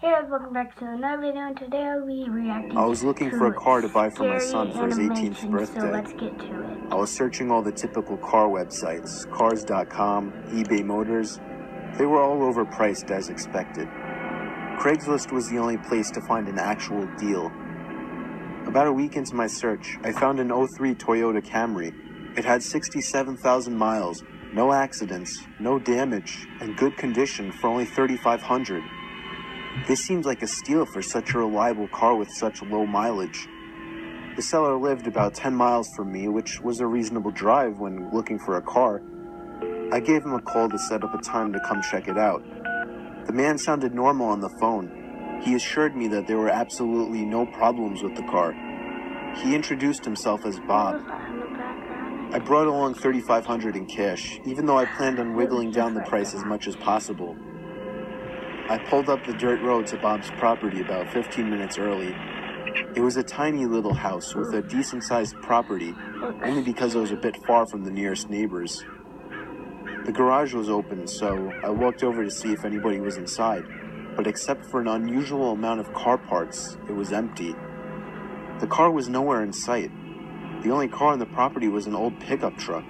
Hey guys, welcome back to another video, and today I'll be reacting I was looking for a car to buy for my son for his 18th animation, birthday. So let's get to it. I was searching all the typical car websites, cars.com, eBay Motors. They were all overpriced as expected. Craigslist was the only place to find an actual deal. About a week into my search, I found an 03 Toyota Camry. It had 67,000 miles, no accidents, no damage, and good condition for only $3,500. This seems like a steal for such a reliable car with such low mileage. The seller lived about 10 miles from me, which was a reasonable drive when looking for a car. I gave him a call to set up a time to come check it out. The man sounded normal on the phone. He assured me that there were absolutely no problems with the car. He introduced himself as Bob. I brought along $3,500 in cash, even though I planned on wiggling down the price as much as possible. I pulled up the dirt road to Bob's property about 15 minutes early. It was a tiny little house with a decent-sized property, only because it was a bit far from the nearest neighbors. The garage was open, so I walked over to see if anybody was inside, but except for an unusual amount of car parts, it was empty. The car was nowhere in sight. The only car on the property was an old pickup truck.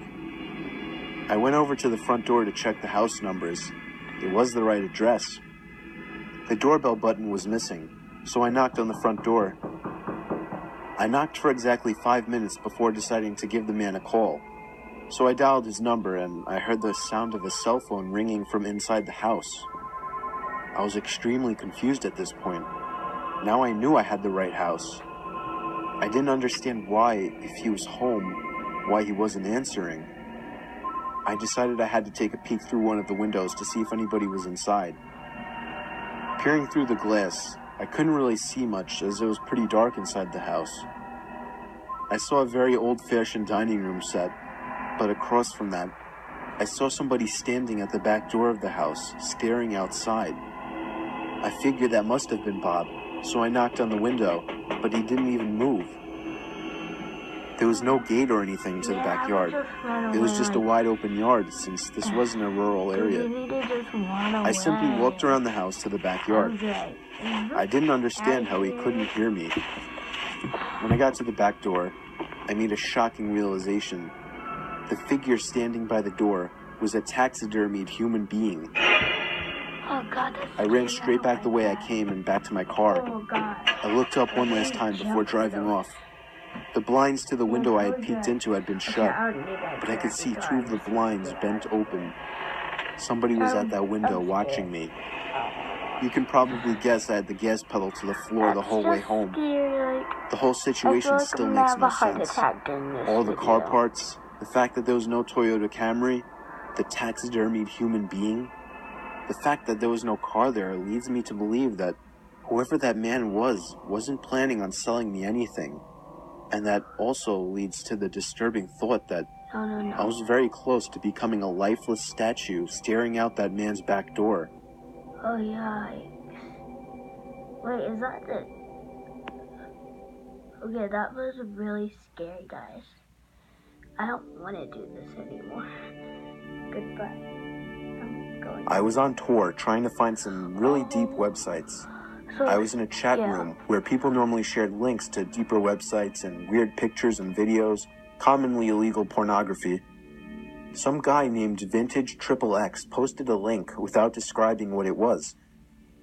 I went over to the front door to check the house numbers. It was the right address. The doorbell button was missing, so I knocked on the front door. I knocked for exactly 5 minutes before deciding to give the man a call. So I dialed his number, and I heard the sound of a cell phone ringing from inside the house. I was extremely confused at this point. Now I knew I had the right house. I didn't understand why, if he was home, why he wasn't answering. I decided I had to take a peek through one of the windows to see if anybody was inside. Peering through the glass, I couldn't really see much as it was pretty dark inside the house. I saw a very old-fashioned dining room set, but across from that, I saw somebody standing at the back door of the house, staring outside. I figured that must have been Bob, so I knocked on the window, but he didn't even move. There was no gate or anything to the backyard. It was just a wide-open yard, since this wasn't a rural area. I simply walked around the house to the backyard. I didn't understand how he couldn't hear me. When I got to the back door, I made a shocking realization. The figure standing by the door was a taxidermied human being. Oh God, I ran straight back the way I came and back to my car. Oh God. I looked up one last time before driving off. The blinds to the window I had peeked into had been shut, but I could see two of the blinds bent open. Somebody was at that window watching me. You can probably guess I had the gas pedal to the floor the whole way home. The whole situation still makes no sense. All the car parts, the fact that there was no Toyota Camry, the taxidermied human being. The fact that there was no car there leads me to believe that whoever that man wasn't planning on selling me anything. And that also leads to the disturbing thought that I was very close to becoming a lifeless statue staring out that man's back door. Oh yikes. Wait, is that it? Okay, that was really scary, guys. I don't want to do this anymore. Goodbye. I was on tour trying to find some really deep websites. I was in a chat room where people normally shared links to deeper websites and weird pictures and videos, commonly illegal pornography. Some guy named Vintage XXX posted a link without describing what it was.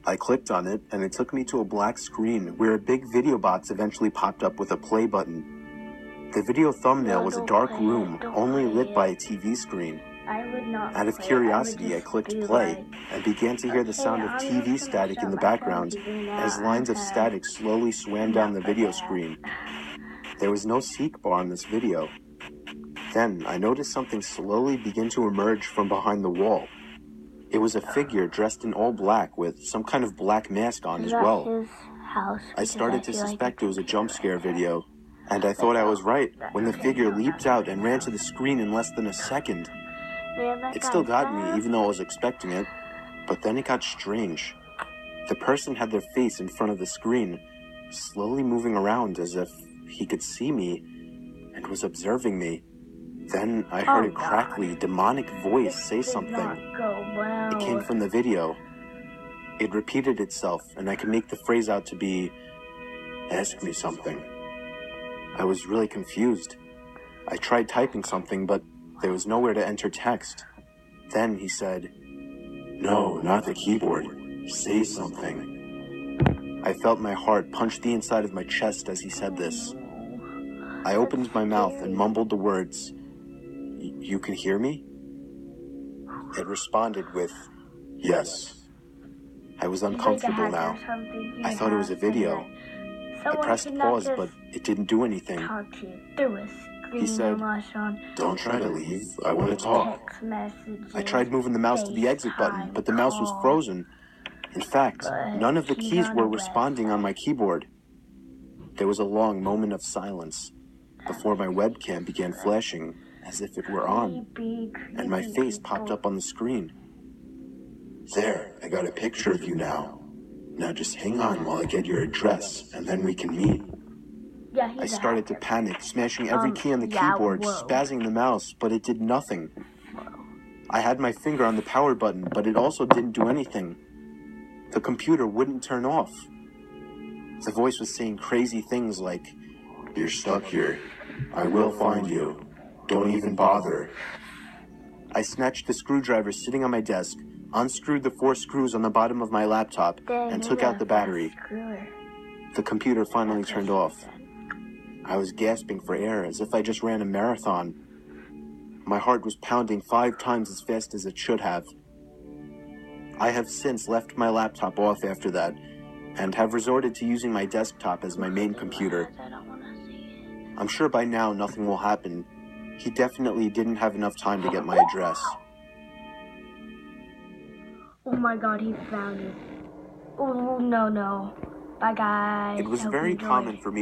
I clicked on it, and it took me to a black screen where a big video box eventually popped up with a play button. The video thumbnail was a dark room, only lit by a TV screen. Out of curiosity, I clicked play and began to hear the sound of TV static in the background as lines of static slowly swam down the video screen. There was no seek bar on this video. Then I noticed something slowly begin to emerge from behind the wall. It was a figure dressed in all black with some kind of black mask on as well. I started to suspect it was a jump scare video, and I thought I was right when the figure leaped out and ran to the screen in less than a second. It still got me, even though I was expecting it, but then it got strange. The person had their face in front of the screen, slowly moving around as if he could see me and was observing me. Then I heard a crackly, demonic voice say something. It came from the video. It repeated itself, and I could make the phrase out to be, "Ask me something." I was really confused. I tried typing something, but there was nowhere to enter text. Then he said, "No, not the keyboard. Say something." I felt my heart punch the inside of my chest as he said this. I opened my mouth and mumbled the words, "You can hear me?" It responded with, "Yes." I was uncomfortable now. I thought it was a video. I pressed pause, but it didn't do anything. He said, "Don't try to leave. I want to talk." I tried moving the mouse to the exit button, but the mouse was frozen. In fact, none of the keys were responding on my keyboard. There was a long moment of silence before my webcam began flashing as if it were on, and my face popped up on the screen. "There, I got a picture of you now. Now just hang on while I get your address, and then we can meet." I started to panic, smashing every key on the keyboard, spazzing the mouse, but it did nothing. I had my finger on the power button, but it also didn't do anything. The computer wouldn't turn off. The voice was saying crazy things like, "You're stuck here. I will find you. Don't even bother." I snatched the screwdriver sitting on my desk, unscrewed the 4 screws on the bottom of my laptop, and took out the battery. The computer finally turned off. I was gasping for air as if I just ran a marathon. My heart was pounding 5 times as fast as it should have. I have since left my laptop off after that, and have resorted to using my desktop as my main computer. I'm sure by now nothing will happen. He definitely didn't have enough time to get my address. Oh my god, he found it. Oh, no. Bye, guys. It was very common for me